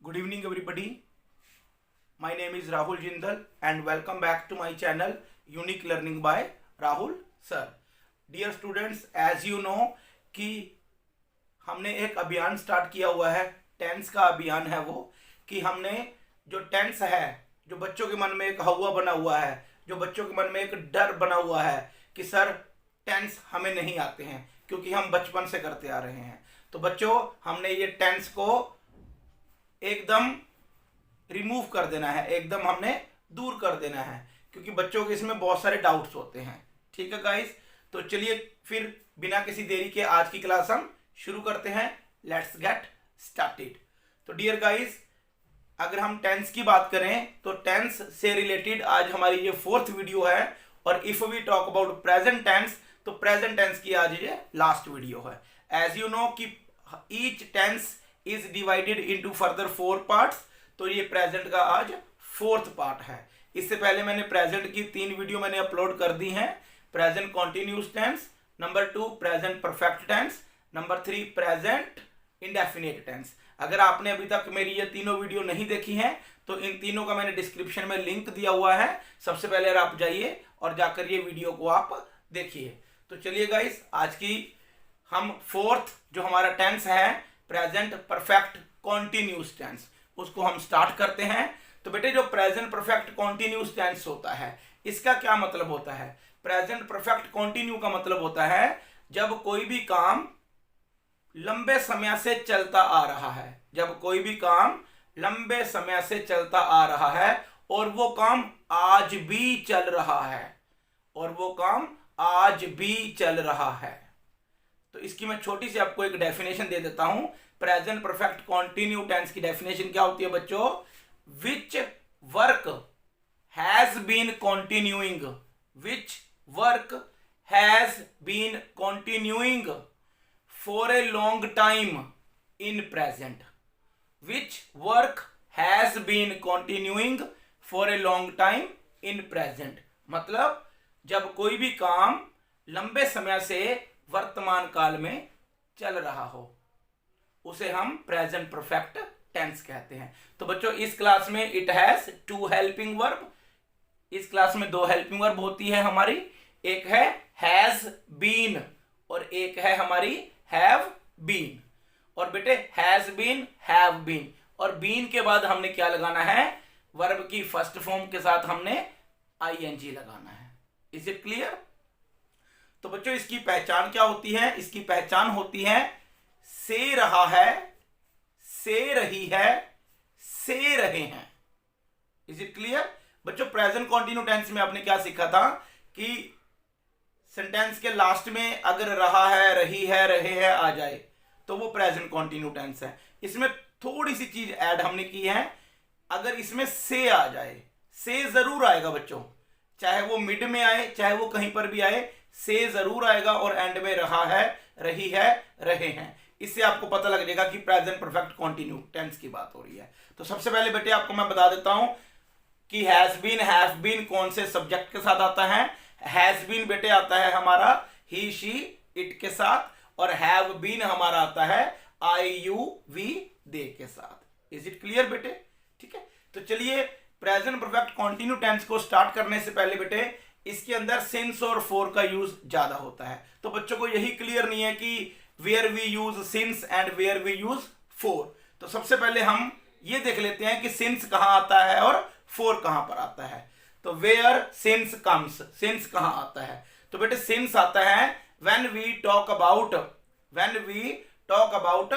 Good evening, everybody. My name is Rahul Jindal and welcome back to my channel Unique Learning by Rahul Sir. Dear students, as you know कि हमने एक अभियान start किया हुआ है, tense का अभियान है वो, कि हमने जो टेंस है, जो बच्चों के मन में एक हवा बना हुआ है, जो बच्चों के मन में एक डर बना हुआ है कि सर टेंस हमें नहीं आते हैं क्योंकि हम बचपन से करते आ रहे हैं। तो बच्चों, हमने ये टेंस को एकदम रिमूव कर देना है, एकदम हमने दूर कर देना है क्योंकि बच्चों के इसमें बहुत सारे डाउट्स होते हैं। ठीक है गाइस, तो चलिए फिर बिना किसी देरी के आज की क्लास हम शुरू करते हैं। Let's get started. तो डियर गाइस, अगर हम टेंस की बात करें तो टेंस से रिलेटेड आज हमारी ये 4th वीडियो है, और if we talk about present tense तो प्रेजेंट टेंस की आज ये लास्ट वीडियो है। एज यू नो कि each tense is divided into further 4 parts, तो ये प्रेजेंट का आज 4th पार्ट है। इससे पहले मैंने प्रेजेंट की 3 वीडियो मैंने अपलोड कर दी हैं। Present continuous tense, number 2 present perfect tense, number 3 present indefinite tense. अगर आपने अभी तक मेरी ये तीनों वीडियो नहीं देखी हैं तो इन तीनों का मैंने डिस्क्रिप्शन में लिंक दिया हुआ है, सबसे पहले अगर आप जाइए और जाकर ये वीडियो को आप देखिए। तो चलिए गाइस, आज की हम 4th जो हमारा टेंस है प्रेजेंट परफेक्ट कॉन्टिन्यूस टेंस, उसको हम स्टार्ट करते हैं। तो बेटे, जो प्रेजेंट परफेक्ट कॉन्टिन्यूस टेंस होता है इसका क्या मतलब होता है? प्रेजेंट परफेक्ट कॉन्टिन्यू का मतलब होता है जब कोई भी काम लंबे समय से चलता आ रहा है, जब कोई भी काम लंबे समय से चलता आ रहा है और वो काम आज भी चल रहा है, और वो काम आज भी चल रहा है। तो इसकी मैं छोटी सी आपको एक डेफिनेशन दे देता हूं। प्रेजेंट परफेक्ट कॉन्टिन्यू टेंस की डेफिनेशन क्या होती है बच्चों? Which work has been continuing, which work has been continuing for a long time in present, which work has been continuing for a long time in present। मतलब जब कोई भी काम लंबे समय से वर्तमान काल में चल रहा हो उसे हम प्रेजेंट परफेक्ट टेंस कहते हैं। तो बच्चों, इस क्लास में इट हैज 2 हेल्पिंग वर्ब, इस क्लास में 2 हेल्पिंग वर्ब होती है हमारी, एक है हैज बीन और एक है हमारी हैव बीन। और बेटे, हैज बीन, हैव बीन और बीन के बाद हमने क्या लगाना है? वर्ब की फर्स्ट फॉर्म के साथ हमने आईएनजी लगाना है। Is it clear? तो बच्चों, इसकी पहचान क्या होती है? इसकी पहचान होती है से रहा है, से रही है, से रहे हैं। Is it clear? बच्चों, प्रेजेंट कॉन्टिन्यू टेंस में आपने क्या सीखा था कि सेंटेंस के लास्ट में अगर रहा है, रही है, रहे हैं आ जाए तो वो प्रेजेंट कॉन्टिन्यू टेंस है। इसमें थोड़ी सी चीज ऐड हमने की है, अगर इसमें से आ जाए, से जरूर आएगा बच्चों, चाहे वो मिड में आए चाहे वो कहीं पर भी आए, से जरूर आएगा और एंड में रहा है, रही है, रहे हैं। इससे आपको पता लग जाएगा कि प्रेजेंट परफेक्ट कॉन्टिन्यू टेंस की बात हो रही है। तो सबसे पहले बेटे आपको मैं बता देता हूं कि हैज बीन, हैव बीन कौन से सब्जेक्ट के साथ आता है। हैज बीन बेटे आता है हमारा ही, शी, इट के साथ, और हैव बीन हमारा आता है आई, यू, वी, दे के साथ। इज इट क्लियर बेटे? ठीक है, तो चलिए प्रेजेंट परफेक्ट कॉन्टिन्यू टेंस को स्टार्ट करने से पहले बेटे इसके अंदर सिंस और फॉर का यूज ज्यादा होता है। तो बच्चों को यही क्लियर नहीं है कि where we use since and where we use for. तो सबसे पहले हम ये देख लेते हैं कि सिंस कहां आता है और फॉर कहां पर आता है। तो वेयर सिंस कम्स, सिंस कहां आता है? तो बेटे सिंस आता है when we talk about, when we talk about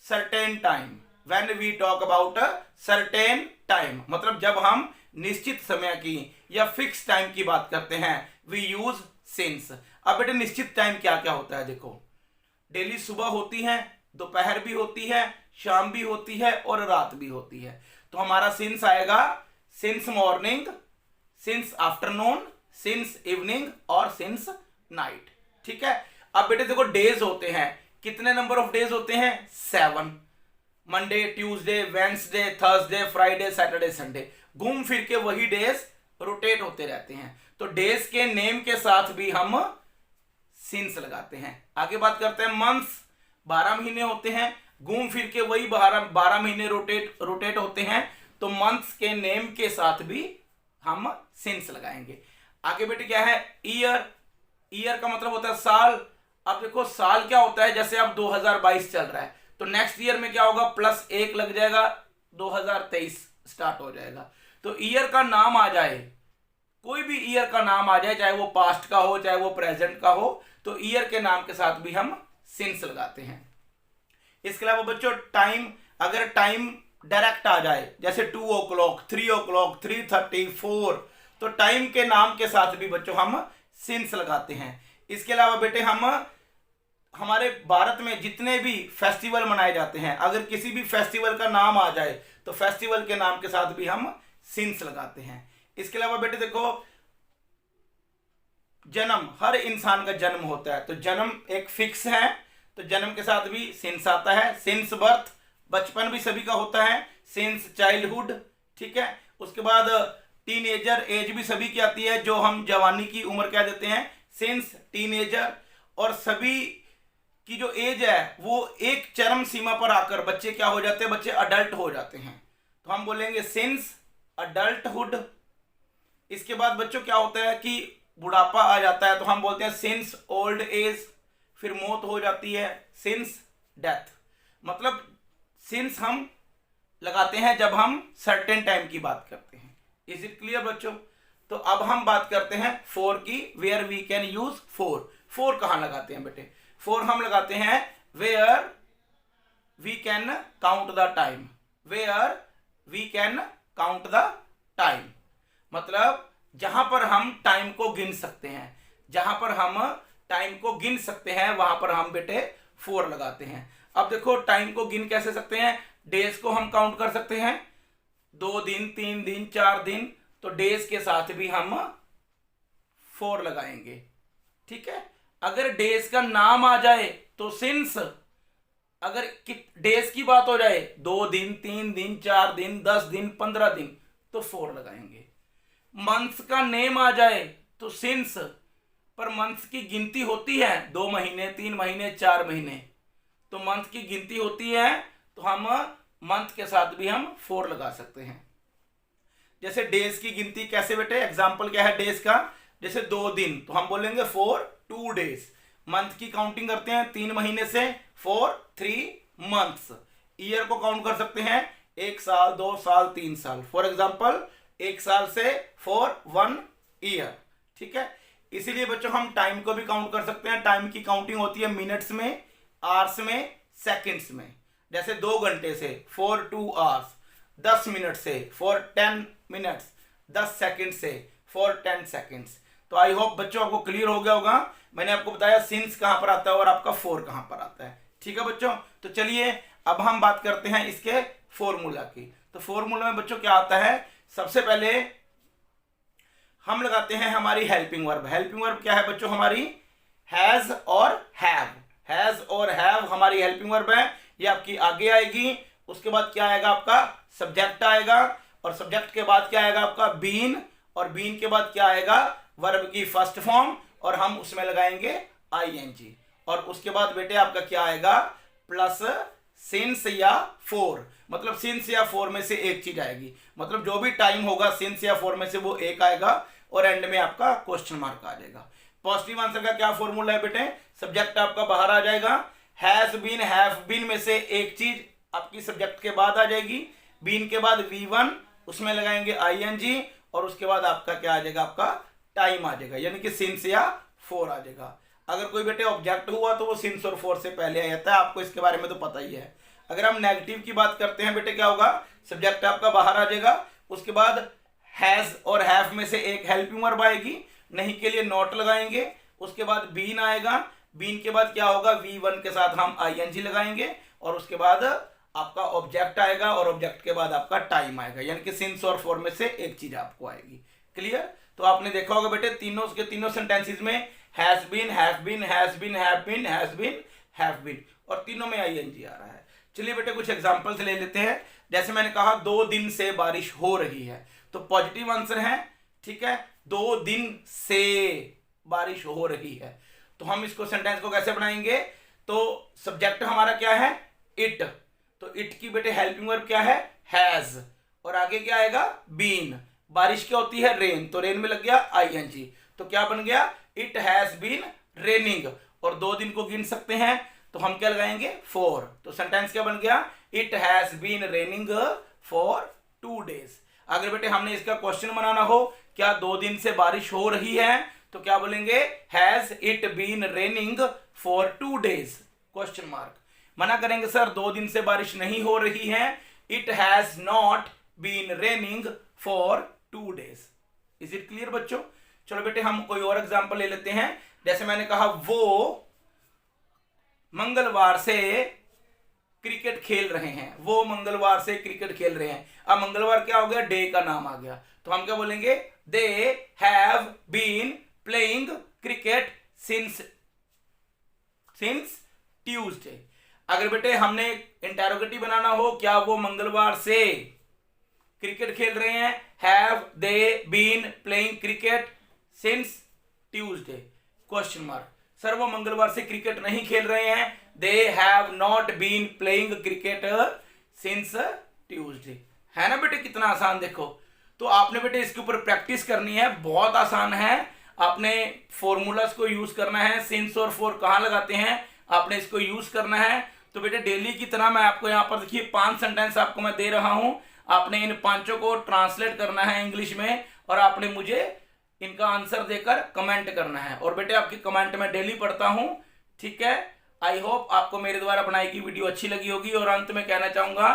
certain time, when we talk about certain time, मतलब जब हम निश्चित समय की या फिक्स टाइम की बात करते हैं वी यूज सिंस। अब बेटे निश्चित टाइम क्या क्या होता है? देखो, डेली सुबह होती है, दोपहर भी होती है, शाम भी होती है और रात भी होती है। तो हमारा सिंस आएगा since morning, since afternoon, since evening और सिंस नाइट। ठीक है, अब बेटे देखो डेज होते हैं, कितने नंबर ऑफ डेज होते हैं? 7। Monday, Tuesday, Wednesday, Thursday, Friday, Saturday, Sunday, घूम फिर के वही डेज रोटेट होते रहते हैं। तो डेज के नेम के साथ भी हम सिंस लगाते हैं। आगे बात करते हैं मंथ्स, 12 महीने होते हैं। घूम फिर के वही 12 महीने रोटेट होते हैं, तो मंथ्स के नेम के साथ भी हम सिंस लगाएंगे। आगे बेटे क्या है, ईयर। ईयर का मतलब होता है साल। अब देखो साल क्या होता है, जैसे अब 2022 चल रहा है तो नेक्स्ट ईयर में क्या होगा, +1 लग जाएगा, 2023 स्टार्ट हो जाएगा। तो ईयर का नाम आ जाए, कोई भी ईयर का नाम आ जाए, चाहे वो पास्ट का हो चाहे वो प्रेजेंट का हो, तो ईयर के नाम के साथ भी हम सिंस लगाते हैं। इसके अलावा बच्चों टाइम, अगर टाइम डायरेक्ट आ जाए जैसे 2 o'clock, 3 o'clock, 3:30, 4, तो टाइम के नाम के साथ भी बच्चों हम सिंस लगाते हैं। इसके अलावा बेटे हम हमारे भारत में जितने भी फेस्टिवल मनाए जाते हैं, अगर किसी भी फेस्टिवल का नाम आ जाए तो फेस्टिवल के नाम के साथ भी हम सिंस लगाते हैं। इसके अलावा बेटे देखो जन्म, हर इंसान का जन्म होता है तो जन्म एक फिक्स है, तो जन्म के साथ भी सिंस आता है। सिंस बर्थ, बचपन भी सभी का होता है, सिंस चाइल्डहुड, ठीक है। उसके बाद टीनेजर एज भी सभी की आती है, जो हम जवानी की उम्र कह देते हैं, सिंस टीनेजर। और सभी की जो एज है वो एक चरम सीमा पर आकर बच्चे क्या हो जाते हैं, बच्चे अडल्ट हो जाते हैं, तो हम बोलेंगे सिंस अडल्टहुड। इसके बाद बच्चों क्या होता है कि बुढ़ापा आ जाता है तो हम बोलते हैं सिंस ओल्ड एज। फिर मौत हो जाती है, सिंस डेथ। मतलब सिंस हम लगाते हैं जब हम सर्टेन टाइम की बात करते हैं। इज इट क्लियर बच्चों? तो अब हम बात करते हैं फोर की, where we can use for. For कहां लगाते हैं बेटे? फोर हम लगाते हैं where we can count the time. Where we can count the time मतलब जहां पर हम टाइम को गिन सकते हैं, जहां पर हम टाइम को गिन सकते हैं वहां पर हम बेटे फोर लगाते हैं। अब देखो टाइम को गिन कैसे सकते हैं, डेज को हम काउंट कर सकते हैं, 2 दिन, 3 दिन, 4 दिन, तो डेज के साथ भी हम 4 लगाएंगे, ठीक है। अगर डेज का नाम आ जाए तो सिंस, अगर डेज की बात हो जाए 2 दिन, 3 दिन, 4 दिन, 10 दिन, 15 दिन, तो 4 लगाएंगे। मंथ्स का नेम आ जाए तो सिंस, पर मंथ्स की गिनती होती है 2 महीने, 3 महीने, 4 महीने, तो मंथ की गिनती होती है तो हम मंथ के साथ भी हम 4 लगा सकते हैं। जैसे डेज की गिनती कैसे बेटे, एग्जाम्पल क्या है डेज का, जैसे 2 दिन तो हम बोलेंगे 4 2 days। मंथ की काउंटिंग करते हैं 3 महीने से, 4 3 months। ईयर को काउंट कर सकते हैं 1 साल, 2 साल, 3 साल। फॉर एग्जाम्पल 1 साल से 4 1 ईयर, ठीक है। इसीलिए बच्चों हम टाइम को भी काउंट कर सकते हैं। टाइम की काउंटिंग होती है मिनट्स में, आवर्स में, सेकंड्स में। जैसे 2 घंटे से 4 2 hours, 10 मिनट से 4 10 minutes, 10 सेकंड से 4 10 seconds। तो आई होप बच्चों आपको क्लियर हो गया होगा। मैंने आपको बताया सिंस कहां पर आता है और आपका 4 कहां पर आता है, ठीक है बच्चों। तो चलिए अब हम बात करते हैं इसके फॉर्मूला की। तो फॉर्मूला में बच्चों क्या आता है, सबसे पहले हम लगाते हैं हमारी हेल्पिंग वर्ब। हेल्पिंग वर्ब क्या है बच्चों हमारी, हैज और हैव। हैज और हैव हमारी हेल्पिंग वर्ब है, ये आपकी आगे आएगी। उसके बाद क्या आएगा आपका, सब्जेक्ट आएगा, और सब्जेक्ट के बाद क्या आएगा आपका, बीन, और बीन के बाद क्या आएगा, वर्ब की फर्स्ट फॉर्म, और हम उसमें लगाएंगे आईएनजी। और उसके बाद बेटे आपका क्या आएगा, प्लस सिंस या 4, मतलब सिंस या 4 में से एक चीज आएगी। मतलब जो भी टाइम होगा सिंस या 4 में से वो एक आएगा, और एंड में आपका क्वेश्चन मार्क आ जाएगा। पॉजिटिव आंसर का क्या फॉर्मूला है बेटे, सब्जेक्ट आपका बाहर आ जाएगा, हैज बीन हैव बीन में से एक चीज आपकी सब्जेक्ट के बाद आ जाएगी, बीन के बाद V1 उसमें लगाएंगे आईएनजी, और उसके बाद आपका क्या आ जाएगा, आपका टाइम आ जाएगा, यानी कि सिंस या 4 आ जाएगा। अगर कोई बेटे ऑब्जेक्ट हुआ तो वो सिंस और 4 से पहले आ जाता है, आपको इसके बारे में तो पता ही है। अगर हम नेगेटिव की बात करते हैं बेटे क्या होगा, सब्जेक्ट आपका बाहर आ जाएगा, उसके बाद हैज और हैव में से एक हेल्पिंग वर्ब आएगी, नहीं के लिए नॉट लगाएंगे, उसके बाद बीन आएगा, बीन के बाद क्या होगा, V1 के साथ हम आईएनजी लगाएंगे, और उसके बाद आपका ऑब्जेक्ट आएगा, और ऑब्जेक्ट के बाद आपका टाइम आएगा, यानी कि सिंस और 4 में से एक चीज आपको आएगी। क्लियर? तो आपने देखा होगा बेटे तीनों के तीनों सेंटेंसेस में has been, have been, has been, have been, has been, have been, और तीनों में आईएनजी आ रहा है। चलिए बेटे कुछ एग्जांपल्स ले लेते हैं। जैसे मैंने कहा 2 दिन से बारिश हो रही है, तो पॉजिटिव आंसर है, ठीक है। 2 दिन से बारिश हो रही है, तो हम इसको सेंटेंस को कैसे बनाएंगे, तो सब्जेक्ट हमारा क्या है, इट, तो इट की बेटे हेल्पिंग वर्ब क्या है, हैज, और आगे क्या आएगा, बीन। बारिश क्या होती है, रेन, तो रेन में लग गया आईएनजी, तो क्या बन गया, इट हैज बीन रेनिंग। और 2 दिन को गिन सकते हैं, तो हम क्या लगाएंगे, 4, तो सेंटेंस क्या बन गया, it has been raining for 2 days। अगर बेटे हमने इसका क्वेश्चन बनाना हो, क्या 2 दिन से बारिश हो रही है, तो क्या बोलेंगे, has it been raining for 2 days, question mark. मना करेंगे सर 2 दिन से बारिश नहीं हो रही है, it has not been raining for 2 days। Is it clear बच्चों? चलो बेटे हम कोई और एग्जांपल ले लेते हैं। जैसे मैंने कहा वो मंगलवार से क्रिकेट खेल रहे हैं, वो मंगलवार से क्रिकेट खेल रहे हैं। अब मंगलवार क्या हो गया, डे का नाम आ गया, तो हम क्या बोलेंगे, they have been playing cricket since Tuesday. अगर बेटे हमने इंटेरोगेटिव बनाना हो, क्या वो मंगलवार से क्रिकेट खेल रहे हैं, have they been playing cricket since Tuesday, question mark. Sir वो मंगलवार से क्रिकेट नहीं खेल रहे हैं, they have not been playing cricket since Tuesday. है ना बेटे, कितना आसान देखो। तो आपने बेटे इसके ऊपर प्रैक्टिस करनी है, बहुत आसान है। आपने फॉर्मूलाज को यूज करना है, सिंस और फॉर कहाँ लगाते हैं, आपने इसको यूज करना है। तो बेटे डेली की तरह मैं आपको यहाँ पर देखिए 5 सेंटेंस आपको मैं दे रहा हूं, आपने इन 5 को ट्रांसलेट करना है इंग्लिश में, और आपने मुझे इनका आंसर देकर कमेंट करना है। और बेटे आपके कमेंट में डेली पढ़ता हूं, ठीक है। आई होप आपको मेरे द्वारा बनाई गई वीडियो अच्छी लगी होगी। और अंत में कहना चाहूंगा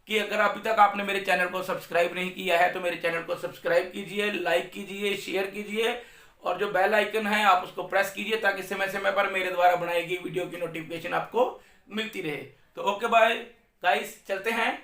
कि अगर अभी तक आपने मेरे चैनल को सब्सक्राइब नहीं किया है तो मेरे चैनल को सब्सक्राइब कीजिए, लाइक कीजिए, शेयर कीजिए, और जो बेल आइकन है आप उसको प्रेस कीजिए ताकि समय समय पर मेरे द्वारा बनाई गई वीडियो की नोटिफिकेशन आपको मिलती रहे। तो ओके बाय गाइस, चलते हैं।